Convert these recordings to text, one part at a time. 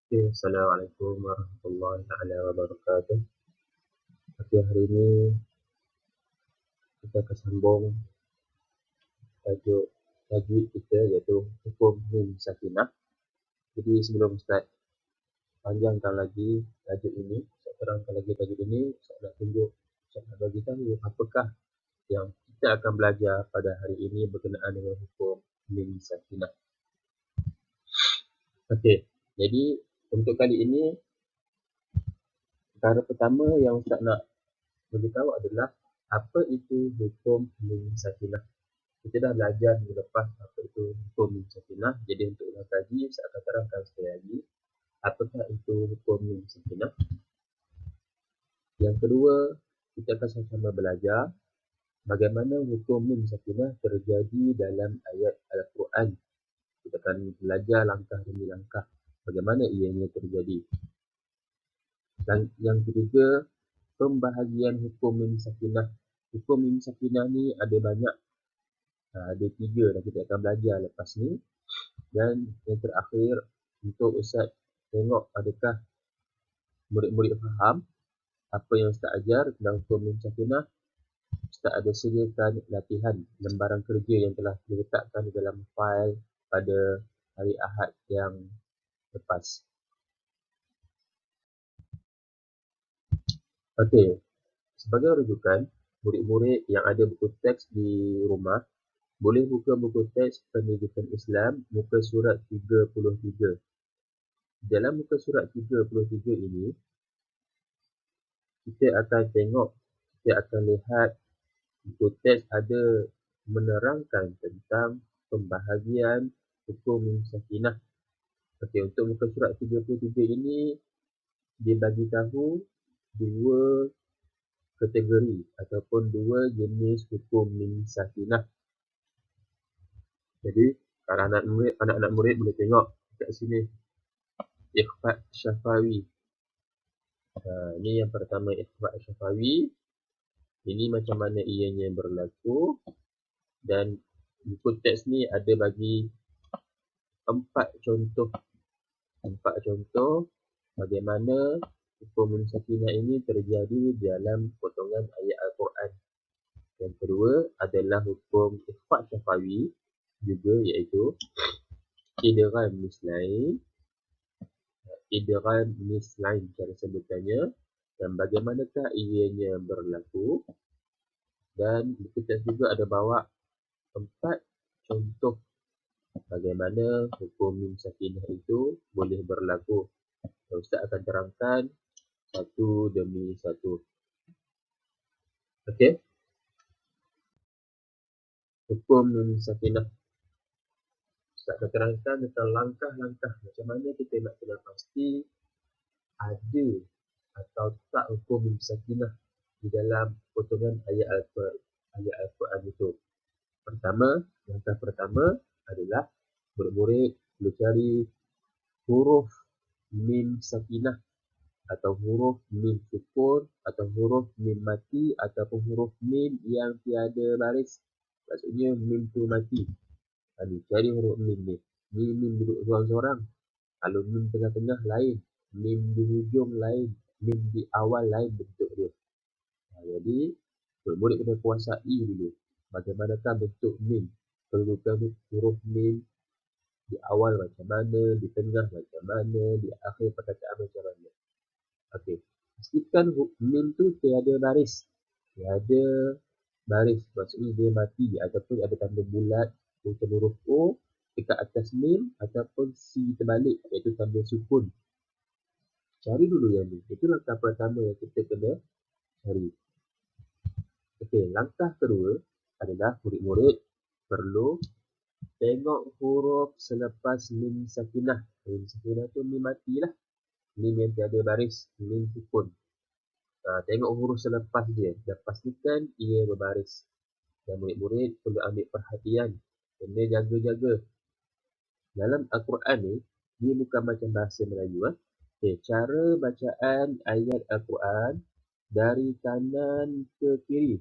Okay, Assalamualaikum warahmatullahi taala wabarakatuh. Okay, hari ini kita akan sambung tajuk tajwid kita iaitu hukum mim sakinah. Jadi sebelum start panjangkan lagi tajuk ini, saya terangkan lagi tajuk ini, saya nak tunjuk, saya nak bagi tahu apakah yang kita akan belajar pada hari ini berkenaan dengan hukum mim sakinah. Okey, jadi untuk kali ini perkara pertama yang saya nak beritahu adalah apa itu hukum mim sakinah. Kita dah belajar minggu lepas apa itu hukum mim sakinah. Jadi untuk ulang kaji, saya akan terangkan sekali lagi apakah itu hukum mim sakinah. Yang kedua, kita akan sama-sama belajar bagaimana hukum mim sakinah terjadi dalam ayat Al-Quran. Kita akan belajar langkah demi langkah bagaimana ianya terjadi. Dan yang ketiga, pembahagian hukum mim sakinah. Hukum mim sakinah ni ada banyak. Ada 3 dan kita akan belajar lepas ni. Dan yang terakhir, untuk Ustaz tengok adakah murid-murid faham apa yang Ustaz ajar tentang hukum mim sakinah. Ustaz ada sediakan latihan lembaran kerja yang telah diletakkan di dalam fail pada hari Ahad yang lepas. Okey, sebagai rujukan, murid-murid yang ada buku teks di rumah boleh buka buku teks Pendidikan Islam muka surat 33. Dalam muka surat 33 ini, kita akan tengok, kita akan lihat buku teks ada menerangkan tentang pembahagian hukum mim sakinah. Okey, untuk muka surat 33 ini dia bagi tahu 2 kategori ataupun 2 jenis hukum mim sakinah. Jadi, kalau anak-anak murid boleh tengok kat sini ikhfa syafawi. Ini yang pertama, ikhfa syafawi. Ini macam mana ianya berlaku, dan buku teks ni ada bagi 4 contoh bagaimana hukum mim sakinah ini terjadi dalam potongan ayat Al-Quran. Yang kedua adalah hukum ikhfa syafawi juga, iaitu idgham mislain cara sebutannya, dan bagaimanakah ianya berlaku. Dan buku teks juga ada bawa 4 contoh bagaimana hukum mim sakinah itu boleh berlaku. Ustaz akan terangkan satu demi satu. Okey. Hukum mim sakinah. Ustaz akan terangkan tentang langkah-langkah macam mana kita nak kena pasti ada atau tak hukum mim sakinah di dalam potongan ayat Al-Quran itu. Langkah pertama adalah murid-murid perlu cari huruf mim sakinah atau huruf mim sukun atau huruf mim mati ataupun huruf mim yang tiada baris. Maksudnya mim tu mati. Cari huruf mim ni. Mim duduk seorang-seorang. Kalau mim tengah-tengah lain, mim di hujung lain, mim di awal lain bentuk dia. Jadi murid kena kuasai dulu bagaimanakah bentuk mim. Kedudukan huruf mim di awal macam mana, di tengah macam mana, di akhir perkataan macam mana. Okey, pastikan mim tu tiada baris. Tiada baris, maksudnya dia mati ataupun ada tanda bulat macam huruf O dekat atas mim ataupun C terbalik iaitu tanda sukun. Cari dulu yang ni. Itu langkah pertama yang kita kena cari. Okey, langkah kedua adalah murid-murid perlu tengok huruf selepas mim sakinah. Mim sakinah tu mim mati lah. Mim yang tiada baris, mim sukun. Tengok huruf selepas dia dan pastikan ia berbaris. Dan murid-murid perlu ambil perhatian. Kena jaga-jaga. Dalam Al-Quran ni, dia bukan macam bahasa Melayu. Okay, cara bacaan ayat Al-Quran dari kanan ke kiri.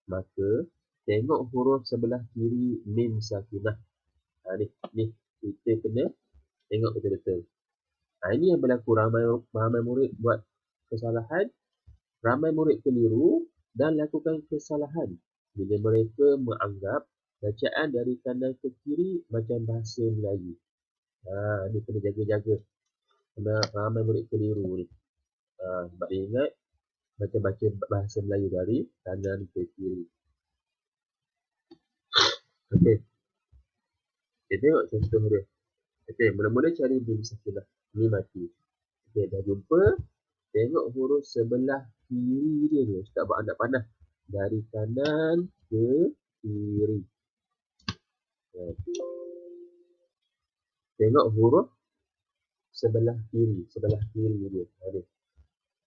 Maka, tengok huruf sebelah kiri mim sakinah. Ni, kita kena tengok betul-betul. Ini yang berlaku, ramai murid buat kesalahan, ramai murid keliru dan lakukan kesalahan bila mereka menganggap bacaan dari kanan ke kiri macam bahasa Melayu. Ni kena jaga-jaga. Kena ramai murid keliru ni. Sebab dia ingat baca bahasa Melayu dari kanan ke kiri. Okey, kita tengok contoh dia. Okey, mula-mula cari mim sakinah, mim mati. Okey, dah jumpa. Tengok huruf sebelah kiri dia ni. Ustaz buat anak panah. Dari kanan ke kiri. Tengok huruf sebelah kiri dia. Ada.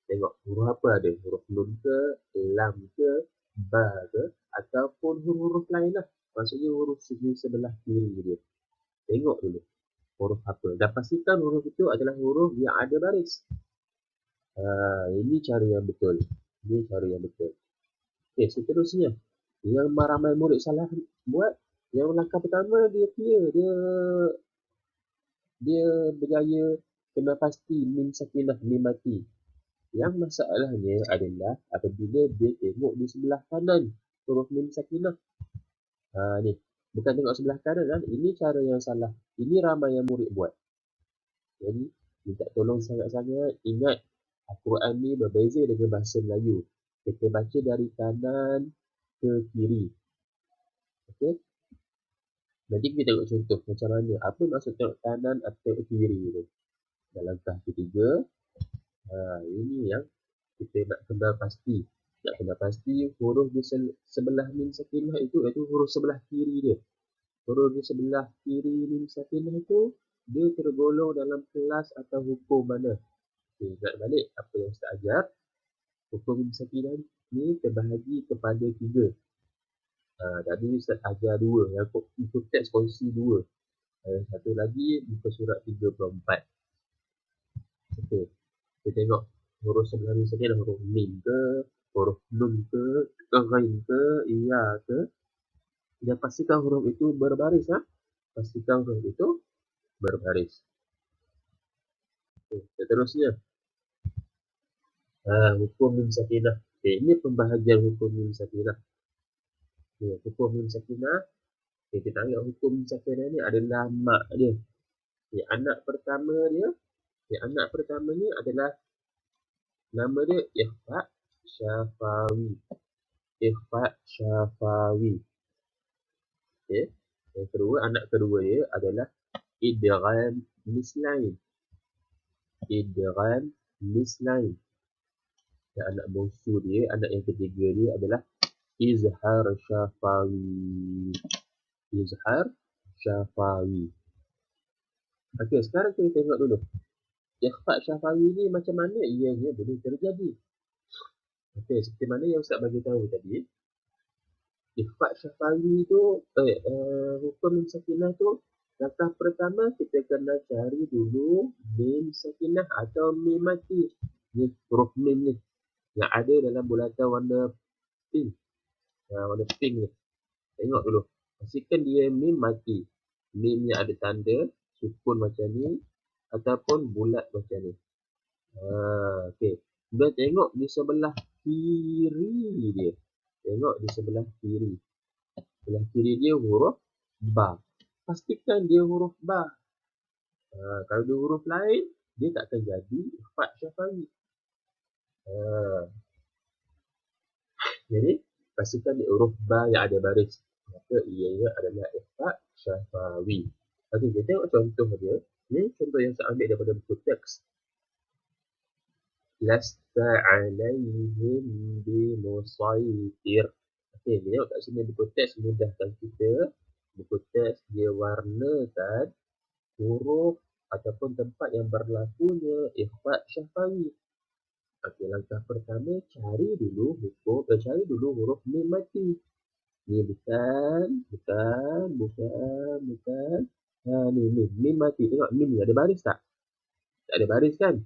Tengok huruf apa ada? Huruf nun ke, lam ke, ba ke, ataupun huruf lain lah. Maksudnya huruf segi sebelah kiri dia. Tengok dulu huruf apa. Dan pastikan huruf itu adalah huruf yang ada baris. Ini cara yang betul. Okey, seterusnya. Yang ramai murid salah buat, yang langkah pertama dia clear. Dia berjaya kena pasti mim sakinah, mim mati. Yang masalahnya adalah apabila dia tengok di sebelah kanan huruf mim sakinah. Ni. Bukan tengok sebelah kanan kan. Ini cara yang salah. Ini ramai yang murid buat. Jadi, minta tolong sangat-sangat ingat Al-Quran ni berbeza dengan bahasa Melayu. Kita baca dari kanan ke kiri. Okey? Nanti kita tengok contoh macam mana. Apa maksud tengok kanan atau kiri tu. Dalam langkah ketiga, ini yang kita nak kenal pasti. Nak kenal pasti huruf di sebelah mim sakinah itu iaitu huruf sebelah kiri dia. Huruf di sebelah kiri mim sakinah itu dia tergolong dalam kelas atau hukum mana. Okay, ingat balik apa yang Ustaz ajar. Hukum mim sakinah ni terbahagi kepada 3. Tadi Ustaz ajar 2. Yang ikut teks kongsi 2. Satu lagi muka surat 34. Okey. Kita tengok huruf sebelah mim sakinah, huruf mim ke, huruf nun ke, ghain ke, iya ke. Dan pastikan huruf itu berbaris. Pastikan huruf itu berbaris. Okay, seterusnya. Hukum mim sakinah. Okay, ini pembahagian hukum mim sakinah. Okay, hukum mim sakinah. Okay, kita anggap hukum mim sakinah ni adalah mak dia. Okay, anak pertama ni adalah nama dia Ikhfa Syafawi. Okay. Yang kedua, anak kedua dia adalah Idgham Mislain. Dan anak bongsu dia, anak yang ketiga dia adalah Izhar Syafawi. Okey, sekarang kita tengok dulu. Ikhfa Syafawi ni macam mana ianya boleh terjadi? Okey, seperti mana yang Ustaz bagi tahu tadi. Ikhfa Syafawi tu, hukum mim sakinah tu, langkah pertama kita kena cari dulu mim sakinah atau mim mati. Ni huruf mim ni yang ada dalam bulatan warna pink. Warna pink ni. Tengok dulu. Pastikan dia mim mati. Mim yang ada tanda sukun macam ni ataupun bulat macam ni. Okey. Kemudian tengok di sebelah kiri dia. Tengok di sebelah kiri. Sebelah kiri dia huruf ba. Pastikan dia huruf ba. Kalau dia huruf lain, dia tak akan jadi Ikhfa Syafawi. Jadi, pastikan dia huruf ba yang ada baris. Maka ianya adalah Ikhfa Syafawi. Okey, kita tengok contoh dia. Ni contoh yang saya ambil daripada buku teks. Lasta alaihim bimusaitir. Okey, kita tengok kat sini buku teks mudahkan kita. Buku teks dia warnakan huruf ataupun tempat yang berlakunya Ikhfa Syafawi. Okey, langkah pertama cari dulu huruf mim mati. Ni bukan. Ni mim mati. Tengok mim ni ada baris tak? Tak ada baris kan?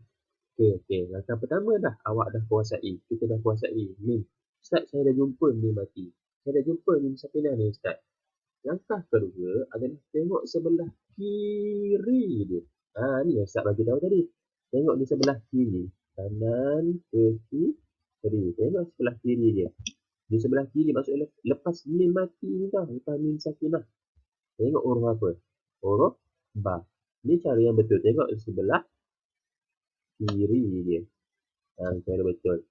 Okey. Langkah pertama dah awak dah kuasai. Kita dah kuasai mim. Ustaz, saya dah jumpa mim mati. Saya dah jumpa mim sakinah ni Ustaz. Langkah kedua adalah tengok sebelah kiri dia. Ni yang Ustaz bagi tahu tadi. Tengok di sebelah kiri. Kanan ke kiri. Tengok sebelah kiri dia. Di sebelah kiri maksudnya lepas mim mati ni tau. Lepas mim sakinah. Tengok huruf apa? Huruf ba. Ni cara yang betul. Tengok di sebelah kiri dia. Cara betul.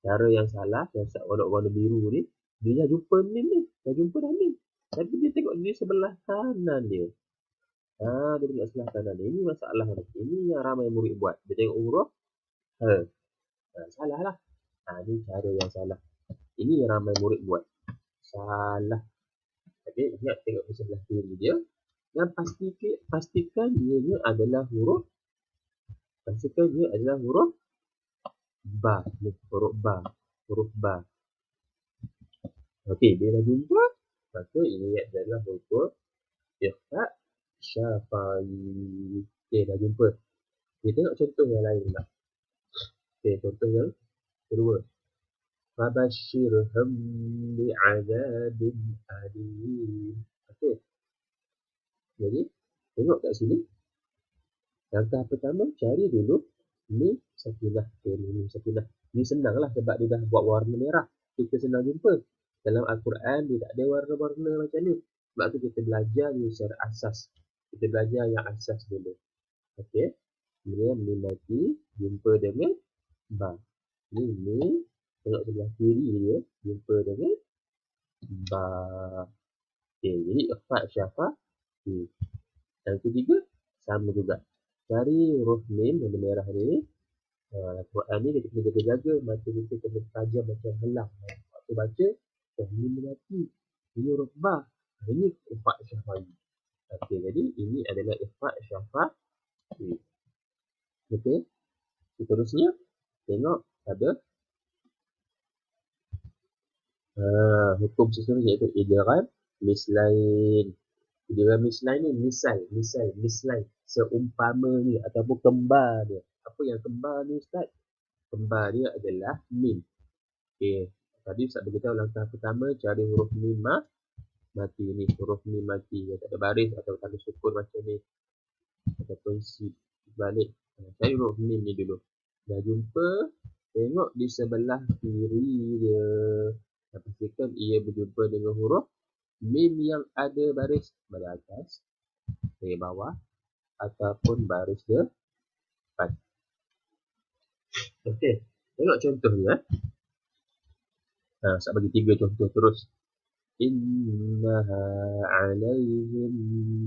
Cara yang salah, yang warna biru ni, dia dah jumpa mim ni. Dah jumpa dah mim. Tapi dia tengok di sebelah kanan dia. Dia tengok sebelah kanan dia. Ini masalah ni. Ini yang ramai murid buat. Dia tengok huruf salah lah. Ini cara yang salah. Ini yang ramai murid buat. Salah. Okay, ingat tengok di sebelah kiri dia. Dan pastikan ianya adalah huruf. Pastikan dia adalah huruf ba. Huruf ba. Huruf ba. Okey, dia dah jumpa. Maka ini adalah huruf ikhfa syafai. Okey, dah jumpa. Kita tengok contoh yang lain pula. Okey, contoh yang kedua. Fabashshirhum bi'adzabin alim. Okey. Jadi, tengok kat sini. Langkah pertama, cari dulu mim sakinah. Mim sakinah. Ni senanglah sebab dia dah buat warna merah. Kita senang jumpa. Dalam Al-Quran dia tak ada warna-warna macam ni. Sebab tu kita belajar ni secara asas. Kita belajar yang asas dulu. Okey. Kemudian mim mati jumpa dengan ba. Ni tengok sebelah kiri dia jumpa dengan ba. Okey, jadi ikhfa syafa. Yang ketiga sama juga. Cari huruf mim warna merah ni. Al-Quran ni kita kena jaga mata kita kena tajam macam helang. Waktu baca, mim mati. Ini huruf ba. Ini ikhfa syafa. Okey, jadi ini adalah ikhfa syafa. Okey. Seterusnya tengok ada hukum seterusnya iaitu idgham mislain. Idgham mislain ni mislain seumpamanya ataupun kembar dia. Apa yang kembar ni Ustaz? Kembar dia adalah mim. Okey, tadi Ustaz beritahu langkah pertama cari huruf mim mati ni, huruf mim mati yang tak ada baris atau tanda sukun macam ni ataupun balik. Cari huruf mim ni dulu. Dah jumpa, tengok di sebelah kiri dia. Pastikan ia berjumpa dengan huruf mim yang ada baris pada atas, di bawah ataupun baris depan. Okey, tengok contohnya. Saya bagi 3 contoh terus. Innaha alaihim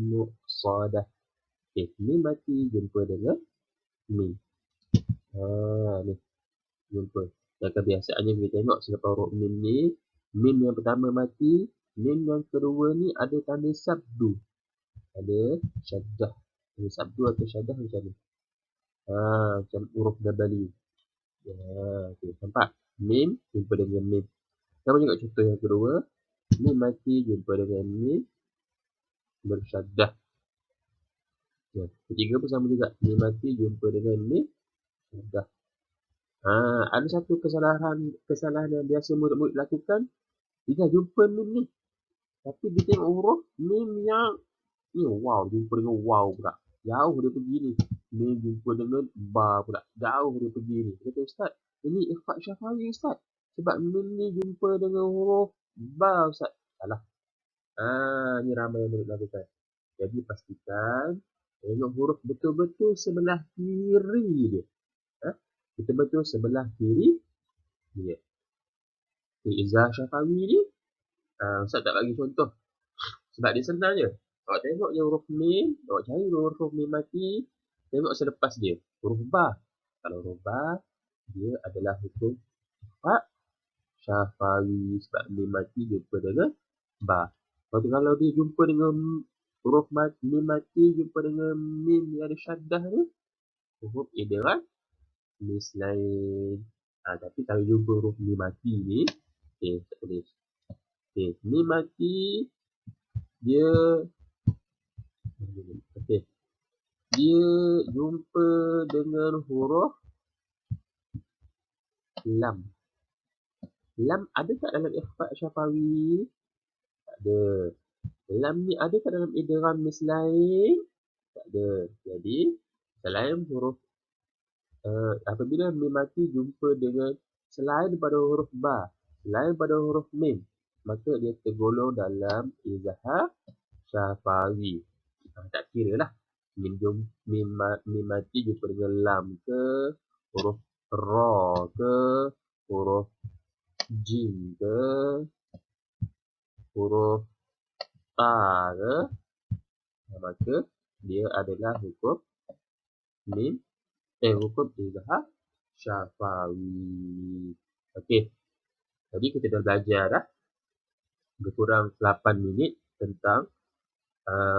muqsadah. Okey, mim mati jumpa dengan mim. Ni jumpa. Dan kebiasaannya kita tengok selepas huruf mim ni, mim yang pertama mati, mim yang kedua ni ada tanda sabdu. Ada syaddah. Ada sabdu atau syaddah macam ni. Macam huruf dabali. Okay, nampak? Mim jumpa dengan mim. Kita tengok contoh yang kedua. Mim mati jumpa dengan mim bersyaddah. Ketiga pun sama juga. Mim mati jumpa dengan mim syaddah. Ada satu kesalahan yang biasa murid-murid lakukan. Dia dah jumpa mim ni. Tapi dia tengok huruf mim yang ni wow, jumpa dengan wow pula. Jauh dia pergi ni. Mim jumpa dengan ba pula. Jauh dia pergi ni. Kata Ustaz, ini ikhfa syafawi Ustaz. Sebab mim ni jumpa dengan huruf ba Ustaz. Salah. Ni ramai yang murid lakukan. Jadi pastikan tengok huruf betul-betul sebelah kiri dia. Betul-betul sebelah kiri dia. Izzah syafawi ni Ustaz tak bagi contoh. Sebab dia senang je. Awak tengok je huruf mim, awak cari huruf mim mati, tengok selepas dia. Huruf ba. Kalau huruf ba, dia adalah hukum ikhfa syafawi sebab mim mati jumpa dengan ba. Kalau dia jumpa dengan huruf mim mati jumpa dengan mim yang ada syaddah ni, huruf idgham mislain. Tapi kalau jumpa huruf mim mati ni, tak tulis. Mim mati dia dia jumpa dengan huruf lam. Lam ada tak dalam ikhfa syafawi? Tak ada. Lam ni ada tak dalam idgham mislain? Tak ada. Jadi selain huruf Apabila mim mati jumpa dengan selain pada huruf ba, selain pada huruf mim, maka dia tergolong dalam izhar syafawi. Tak kira lah mim mati jumpa dengan lam ke, huruf ra ke, huruf jim ke, huruf ta ke, maka dia adalah hukum mim hukum izhar syafawi. Okey, tadi kita dah belajar dah lebih kurang 8 minit tentang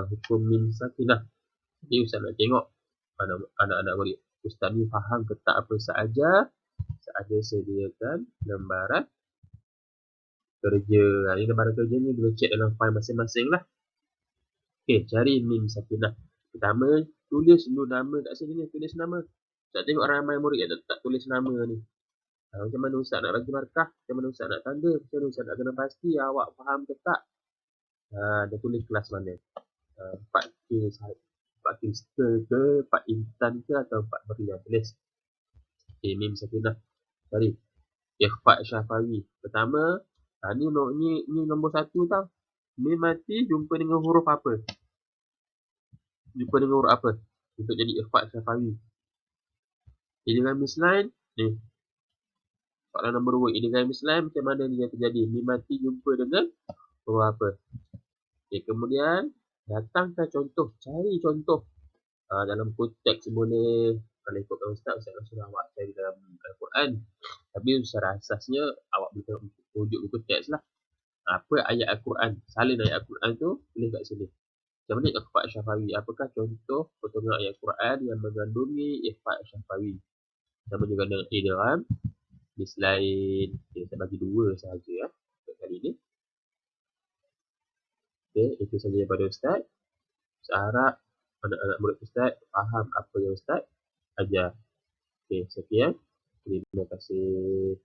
hukum mim sakinah. Jadi Ustaz nak tengok anak-anak murid Ustaz ni faham ke tak apa sahaja. Ustaz ada sediakan lembaran kerja. Ini lembaran kerja ni boleh check dalam file masing-masing lah. Okey, cari mim sakinah. Pertama, tulis dulu nama kat sini ni, tulis nama. Ustaz tengok ramai murid yang tak tulis nama ni. Macam mana Ustaz nak bagi markah? Macam mana Ustaz nak tanda? Macam mana Ustaz nak kena pasti awak faham ke tak? Dia tulis kelas mana? 4K Star ke, 4 Intan ke, atau 4 Meriah? Tulis. Okay, mim sakinah. Cari. Ikhfa syafawi. Pertama, ni nombor 1 tau. Mim mati jumpa dengan huruf apa? Jumpa dengan huruf apa? Untuk jadi ikhfa syafawi. Idgham mislan. Ni. Soalan nombor 2. Idgham mislan macam mana dia terjadi? Mim mati jumpa dengan huruf apa? Okay, kemudian datangkan contoh. Cari contoh. Dalam konteks boleh. Kalau ikutkan Ustaz nak suruh awak cari dalam Al-Quran. Tapi secara asasnya awak boleh tengok rujuk buku teks lah. Apa ayat Al-Quran? Salin ayat Al-Quran tu tulis kat sini. Macam mana ikhfa syafawi? Apakah contoh potongan ayat Quran yang mengandungi ikhfa syafawi? Sama juga dengan idgham mislain. Okay, saya bagi 2 sahaja untuk kali ni. Okay, itu sahaja daripada Ustaz. Saya harap anak-anak murid Ustaz faham apa yang Ustaz ajar. Okay, sekian. Terima kasih.